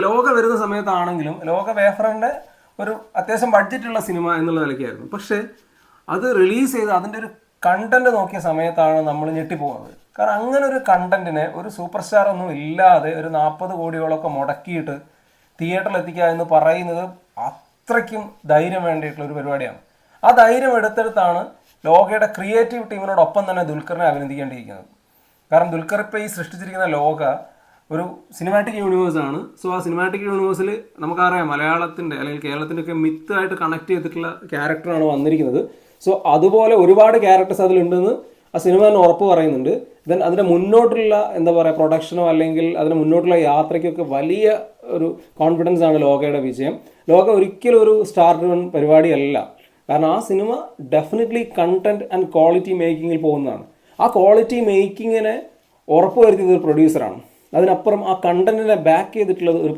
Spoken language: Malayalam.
ലോക വരുന്ന സമയത്താണെങ്കിലും ലോക വേഫറിൻ്റെ ഒരു അത്യാവശ്യം ബഡ്ജറ്റുള്ള സിനിമ എന്നുള്ള നിലയ്ക്കായിരുന്നു. പക്ഷേ അത് റിലീസ് ചെയ്ത് അതിൻ്റെ ഒരു കണ്ടന്റ് നോക്കിയ സമയത്താണ് നമ്മൾ ഞെട്ടിപ്പോകുന്നത്. കാരണം അങ്ങനെ ഒരു കണ്ടന്റിനെ ഒരു സൂപ്പർ സ്റ്റാർ ഒന്നും ഇല്ലാതെ ഒരു 40 കോടിയോളമൊക്കെ മുടക്കിയിട്ട് തിയേറ്ററിൽ എത്തിക്കുക എന്ന് പറയുന്നത് അത്രയ്ക്കും ധൈര്യം വേണ്ടിയിട്ടുള്ള ഒരു പരിപാടിയാണ്. ആ ധൈര്യം എടുത്തെടുത്താണ് ലോകയുടെ ക്രിയേറ്റീവ് ടീമിനോടൊപ്പം തന്നെ ദുൽഖറിനെ അഭിനന്ദിക്കേണ്ടിയിരിക്കുന്നത്. കാരണം ദുൽഖർ ഇപ്പോൾ ഈ സൃഷ്ടിച്ചിരിക്കുന്ന ലോക ഒരു സിനിമാറ്റിക് യൂണിവേഴ്സാണ്. സോ ആ സിനിമാറ്റിക് യൂണിവേഴ്സിൽ നമുക്കറിയാം മലയാളത്തിൻ്റെ അല്ലെങ്കിൽ കേരളത്തിൻ്റെ ഒക്കെ മിത്തായിട്ട് കണക്ട് ചെയ്തിട്ടുള്ള ക്യാരക്ടറാണ് വന്നിരിക്കുന്നത്. സോ അതുപോലെ ഒരുപാട് ക്യാരക്ടേഴ്സ് അതിലുണ്ടെന്ന് ആ സിനിമ തന്നെ ഉറപ്പ് പറയുന്നുണ്ട്. ദെൻ അതിൻ്റെ മുന്നോട്ടുള്ള എന്താ പറയുക പ്രൊഡക്ഷനോ അല്ലെങ്കിൽ അതിന് മുന്നോട്ടുള്ള യാത്രയ്ക്കൊക്കെ വലിയ ഒരു കോൺഫിഡൻസ് ആണ് ലോകയുടെ വിജയം. ലോക ഒരിക്കലും ഒരു സ്റ്റാർ ഡ്രിവൺ പരിപാടിയല്ല. കാരണം ആ cinema definitely content and quality മേക്കിങ്ങിൽ പോകുന്നതാണ്. ആ ക്വാളിറ്റി മേക്കിങ്ങിനെ ഉറപ്പ് വരുത്തിയത് ഒരു പ്രൊഡ്യൂസറാണ്. അതിനപ്പുറം ആ കണ്ടന്റിനെ ബാക്ക് ചെയ്തിട്ടുള്ളത് ഒരു